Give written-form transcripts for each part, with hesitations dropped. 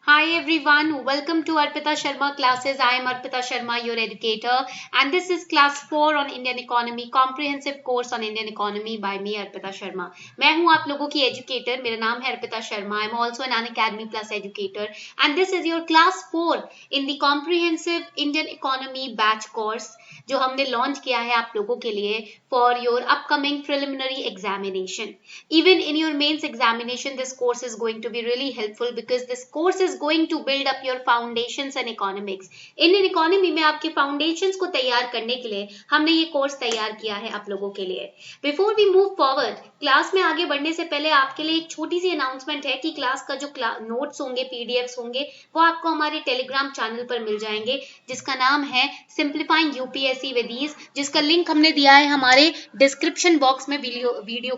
Hi everyone, welcome to Arpita Sharma classes. I am Arpita Sharma, your educator, and this is class 4 on Indian economy, comprehensive course on Indian economy by me Arpita Sharma. मैं हूँ आप लोगों की educator, मेरा नाम है Arpita Sharma. I am also an Unacademy Plus educator, and this is your class 4 in the comprehensive Indian economy batch course जो हमने लॉन्च किया है आप लोगों के लिए for your upcoming preliminary examination. Even in your mains examination, this course is going to be really helpful because this course is going to build up your foundations in economics. Indian economy में आपके foundations को तैयार करने के लिए हमने ये course तैयार किया है आप लोगों के लिए. Before we move forward, class में आगे बढ़ने से पहले आपके लिए एक छोटी सी अनाउंसमेंट है कि क्लास का जो नोट्स होंगे, पीडीएफ्स होंगे, वो आपको हमारे टेलीग्राम चैनल पर मिल जाएंगे जिसका नाम है सिंप्लीफाइंग यूपीएससी विद ईज, जिसका लिंक हमने दिया है हमारे डिस्क्रिप्शन बॉक्स में वीडियो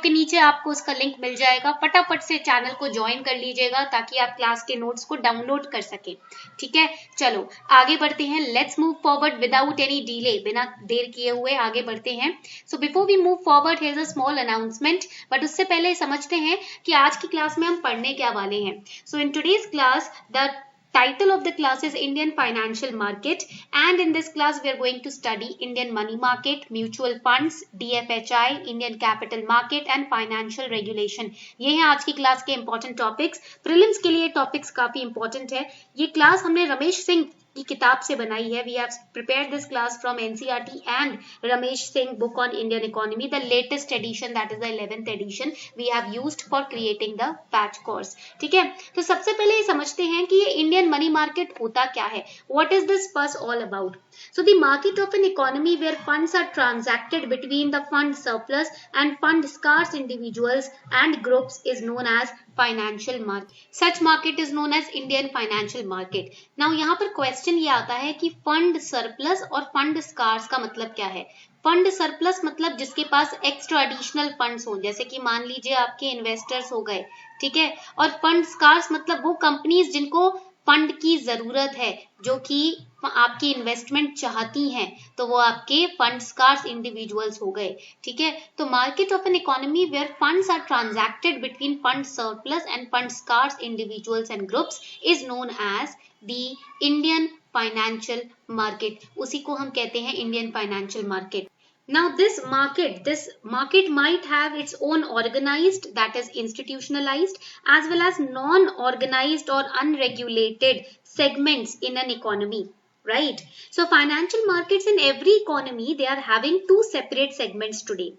के नीचे आपको उसका लिंक मिल जाएगा. फटाफट से चैनल को ज्वाइन कर लीजिएगा ताकि आप क्लास के नोट्स को डाउनलोड कर सके. ठीक है, चलो आगे बढ़ते हैं. Let's move forward without any delay, बिना देर किए हुए आगे बढ़ते हैं. So before we move forward, here is a small announcement, but उससे पहले समझते हैं कि आज की क्लास में हम पढ़ने क्या वाले हैं. So in today's class the title of the class is Indian Financial Market, and in this class we are going to study Indian Money Market, Mutual Funds, DFHI, Indian Capital Market and Financial Regulation. ये हैं आज की class के important topics. Prelims के लिए topics काफी important है. ये क्लास हमने रमेश सिंह की किताब से बनाई है. We have prepared this class from NCERT and Ramesh Singh book on Indian economy, the latest edition, that is the 11th edition we have used for creating the batch course. ठीक है, तो सबसे पहले ये समझते हैं कि ये इंडियन मनी मार्केट होता क्या है. What is this fuss all about? So the market of an economy where funds are transacted between the fund surplus and fund scarce individuals and groups is known as financial market. Such market is known as Indian financial market. Now यहाँ पर question ये आता है कि fund surplus और fund scars का मतलब क्या है. फंड सरप्लस मतलब जिसके पास एक्स्ट्रा एडिशनल फंड्स हो, जैसे कि मान लीजिए आपके इन्वेस्टर्स हो गए, ठीक है. और फंड स्कार्स मतलब वो कंपनीज जिनको फंड की जरूरत है, जो कि आपकी इन्वेस्टमेंट चाहती हैं, तो वो आपके फंड स्कार्स इंडिविजुअल्स हो गए. ठीक है, तो market of an economy where funds are transacted between fund surplus and fund scarce individuals and groups is known as the Indian financial market. उसी को हम कहते हैं Indian financial market. Now this market might have its own organized, that is institutionalized, as well as non-organized or unregulated segments in an economy, right? So financial markets in every economy, they are having two separate segments today.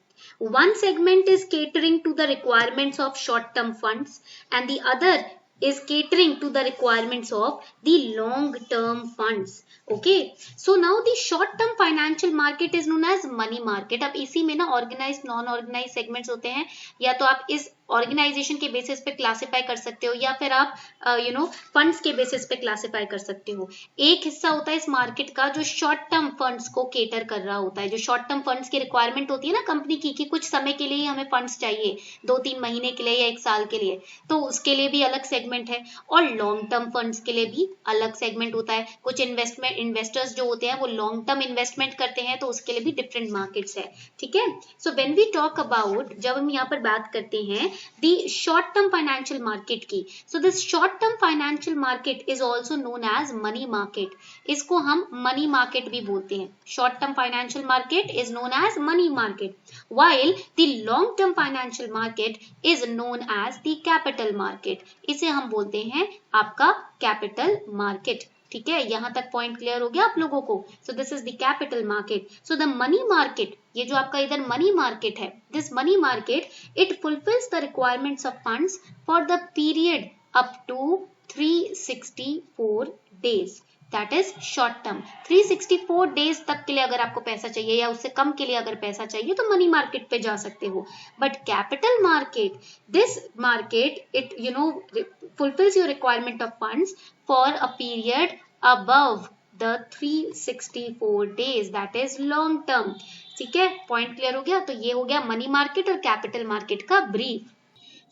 One segment is catering to the requirements of short-term funds and the other is catering to the requirements of the long-term funds. Okay, so now the short-term financial market is known as money market. अब इसी में ना organized, non-organized segments होते हैं, या तो आप इस ऑर्गेनाइजेशन के बेसिस पे क्लासिफाई कर सकते हो या फिर आप फंड्स के बेसिस पे क्लासिफाई कर सकते हो. एक हिस्सा होता है इस मार्केट का जो शॉर्ट टर्म फंड्स को केटर कर रहा होता है, जो शॉर्ट टर्म फंड्स की रिक्वायरमेंट होती है ना कंपनी की कि कुछ समय के लिए ही हमें फंड्स चाहिए, 2-3 महीने के लिए या 1 साल के लिए, तो उसके लिए भी अलग सेगमेंट है. और लॉन्ग टर्म फंड्स के लिए भी अलग सेगमेंट होता है. कुछ इन्वेस्टर्स जो होते हैं वो लॉन्ग टर्म इन्वेस्टमेंट करते हैं, तो उसके लिए भी डिफरेंट मार्केट्स है. ठीक है, so when we talk about, जब हम यहाँ पर बात करते हैं the short term financial market की, so this short term financial market is also known as money market. इसको हम money market भी बोलते हैं. short term financial market is known as money market, while the long term financial market is known as the capital market. इसे हम बोलते हैं आपका capital market. ठीक है, यहां तक पॉइंट क्लियर हो गया आप लोगों को. So this is the capital market. So the money market, ये जो आपका इधर मनी मार्केट है, this money market it fulfils the requirements of funds for the period up to 364 days, that is short term. 364 days तक के लिए अगर आपको पैसा चाहिए या उससे कम के लिए अगर पैसा चाहिए तो मनी मार्केट पे जा सकते हो. But capital market, this market it fulfills your requirement of funds for a period above the 364 days, that is long term. ठीक है, पॉइंट क्लियर हो गया. तो ये हो गया मनी मार्केट और कैपिटल मार्केट का brief.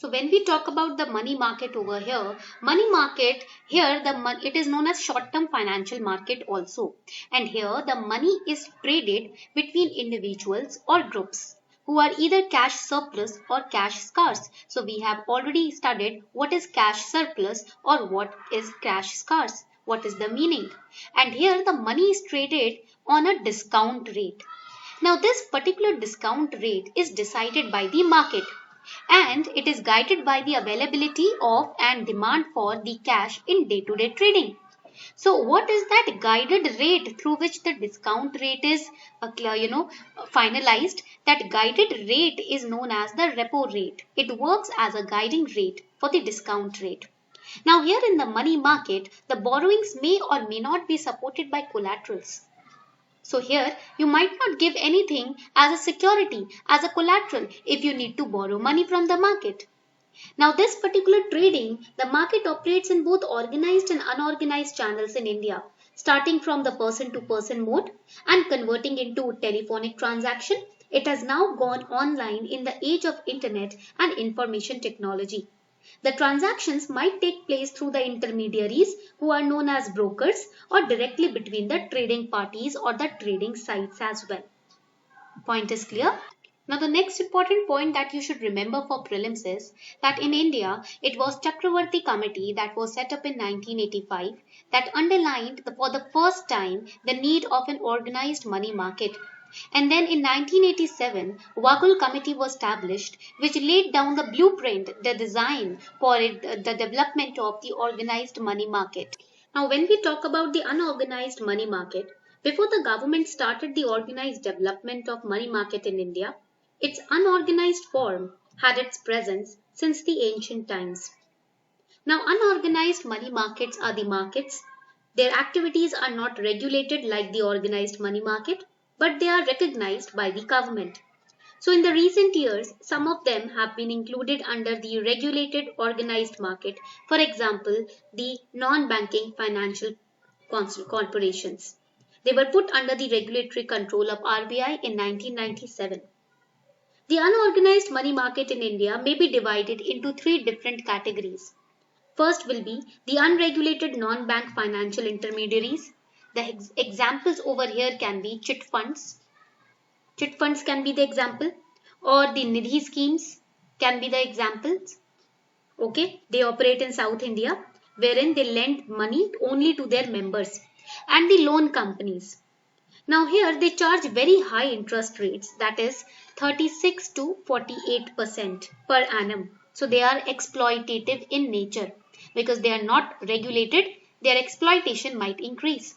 So when we talk about the money market over here, money market here it is known as short-term financial market also, and here the money is traded between individuals or groups. who are either cash surplus or cash scarce. So we have already studied what is cash surplus or what is cash scarce. What is the meaning? And here the money is traded on a discount rate. Now this particular discount rate is decided by the market and it is guided by the availability of and demand for the cash in day-to-day trading. So what is that guided rate through which the discount rate is finalized? That guided rate is known as the repo rate. It works as a guiding rate for the discount rate. Now here in the money market, the borrowings may or may not be supported by collaterals. So here you might not give anything as a security, as a collateral if you need to borrow money from the market. Now this particular trading, the market operates in both organized and unorganized channels in India, starting from the person to person mode and converting into telephonic transaction. It has now gone online in the age of internet and information technology. The transactions might take place through the intermediaries who are known as brokers or directly between the trading parties or the trading sites as well. Point is clear? Now the next important point that you should remember for prelims is that in India it was Chakravarti Committee that was set up in 1985 that underlined for the first time the need of an organized money market. And then in 1987, Wagul Committee was established which laid down the blueprint, the design for the development of the organized money market. Now when we talk about the unorganized money market, before the government started the organized development of money market in India, its unorganized form had its presence since the ancient times. Now unorganized money markets are the markets. Their activities are not regulated like the organized money market, but they are recognized by the government. So in the recent years, some of them have been included under the regulated organized market, for example, the non-banking financial corporations. They were put under the regulatory control of RBI in 1997. The unorganized money market in India may be divided into three different categories. First will be the unregulated non-bank financial intermediaries. The examples over here can be chit funds. Chit funds can be the example, or the Nidhi schemes can be the examples. Okay, they operate in South India wherein they lend money only to their members, and the loan companies. Now here they charge very high interest rates, that is 36 to 48% per annum. So they are exploitative in nature because they are not regulated, their exploitation might increase.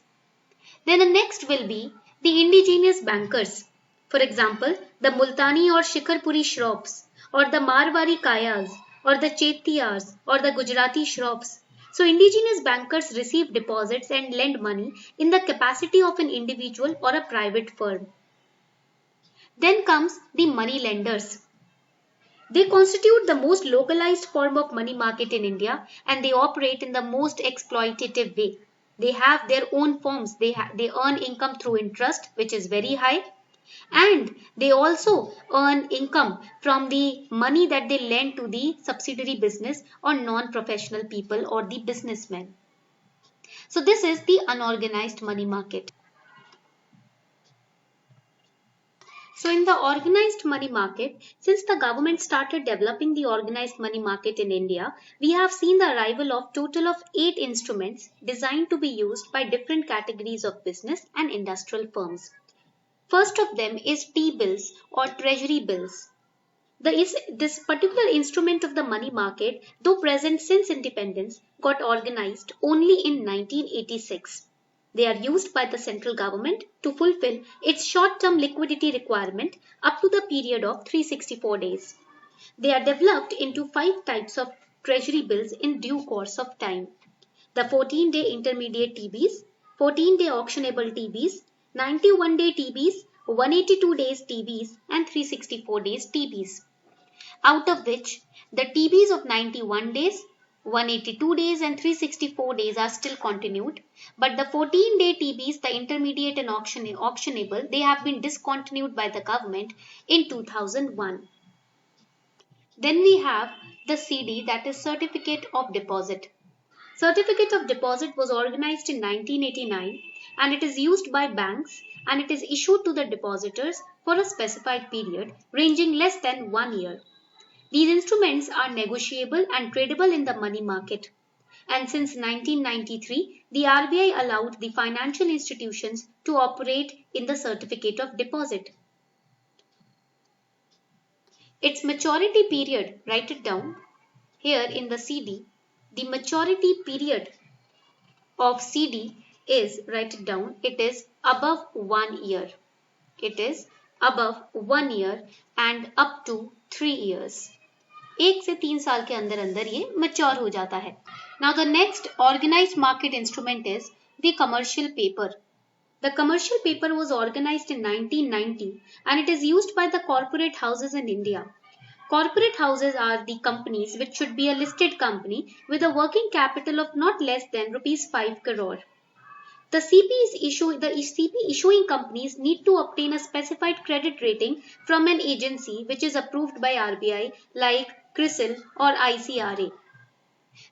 Then the next will be the indigenous bankers. For example, the Multani or Shikarpuri shrops or the Marwari Kayas or the Chetiyas or the Gujarati shrops. So indigenous bankers receive deposits and lend money in the capacity of an individual or a private firm. Then comes the money lenders. They constitute the most localized form of money market in India and they operate in the most exploitative way. They have their own firms. They earn income through interest, which is very high. And they also earn income from the money that they lend to the subsidiary business or non-professional people or the businessmen. So this is the unorganized money market. So in the organized money market, since the government started developing the organized money market in India, we have seen the arrival of total of 8 instruments designed to be used by different categories of business and industrial firms. First of them is T-bills or treasury bills. This particular instrument of the money market, though present since independence, got organized only in 1986. They are used by the central government to fulfill its short-term liquidity requirement up to the period of 364 days. They are developed into 5 types of treasury bills in due course of time. The 14-day intermediate T-bills, 14-day auctionable T-bills, 91-day T-bills, 182 days T-bills and 364 days T-bills. Out of which the T-bills of 91 days, 182 days and 364 days are still continued, but the 14-day T-bills, the intermediate and auctionable, they have been discontinued by the government in 2001. Then we have the CD, that is Certificate of Deposit. Certificate of Deposit was organized in 1989 and it is used by banks and it is issued to the depositors for a specified period ranging less than 1 year. These instruments are negotiable and tradable in the money market. And since 1993, the RBI allowed the financial institutions to operate in the certificate of deposit. Its maturity period, write it down here in the CD. The maturity period of CD is, write it down, it is above 1 year. It is above 1 year and up to 3 years. 1 से 3 साल के अंदर अंदर ये mature हो जाता है. Now the next organized market instrument is the commercial paper. The commercial paper was organized in 1990 and it is used by the corporate houses in India. Corporate houses are the companies which should be a listed company with a working capital of not less than rupees 5 crore. The CP issuing companies need to obtain a specified credit rating from an agency which is approved by RBI like CRISIL or ICRA.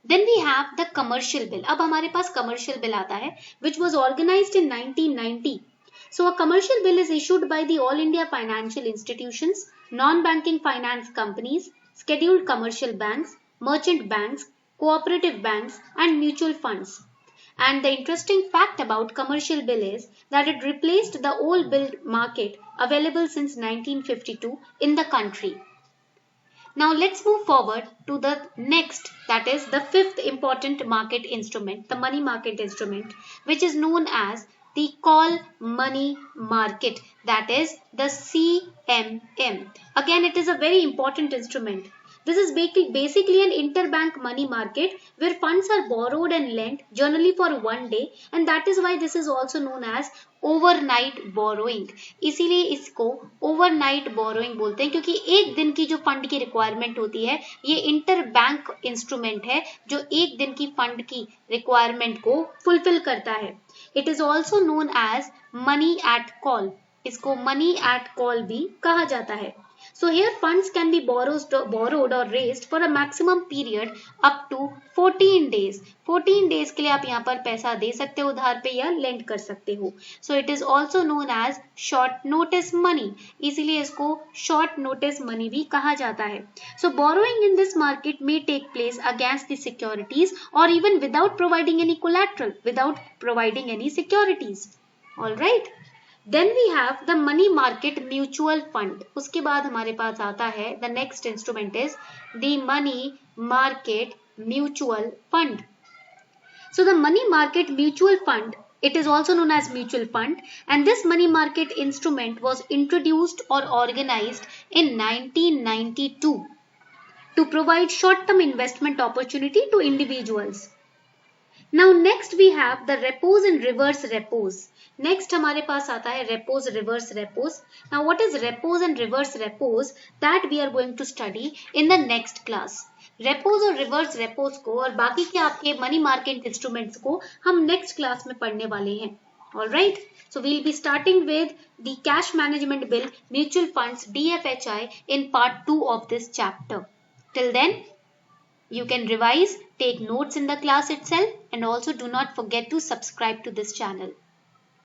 Then we have the commercial bill. अब हमारे पास commercial bill आता है which was organized in 1990. So a commercial bill is issued by the All India financial institutions, non-banking finance companies, scheduled commercial banks, merchant banks, cooperative banks and mutual funds. And the interesting fact about commercial bill is that it replaced the old bill market available since 1952 in the country. Now let's move forward to the next, that is the fifth important market instrument, the money market instrument, which is known as the call money market, that is the CMM. Again, it is a very important instrument. This is basically an interbank money market where funds are borrowed and lent generally for 1 day, and that is why this is also known as overnight borrowing. इसीलिए इसको overnight borrowing बोलते हैं क्योंकि एक दिन की जो fund की रिक्वायरमेंट होती है ये इंटर बैंक इंस्ट्रूमेंट है जो एक दिन की फंड की रिक्वायरमेंट को फुलफिल करता है. It is also known as money at call. इसको मनी एट कॉल भी कहा जाता है. So here funds can be borrowed or raised for a maximum period up to 14 days. 14 days के लिए आप यहाँ पर पैसा दे सकते हो उधार पे या lend कर सकते हो. So it is also known as short notice money. इसीलिए इसको short notice money भी कहा जाता है. So borrowing in this market may take place against the securities or even without providing any collateral, without providing any securities. All right. Then we have the money market mutual fund. उसके बाद हमारे पास आता है the next instrument is the money market mutual fund. So the money market mutual fund, it is also known as mutual fund, and this money market instrument was introduced or organized in 1992 to provide short-term investment opportunity to individuals. Now next we have the repos and reverse repos. Next हमारे पास आता है repos, reverse repos. Now what is repos and reverse repos? That we are going to study in the next class. Repos और reverse repos को और बाकी के आपके money market instruments को हम next class में पढ़ने वाले हैं. Alright. So we'll be starting with the cash management bill, mutual funds, DFHI in part 2 of this chapter. Till then, you can revise, take notes in the class itself, and also do not forget to subscribe to this channel.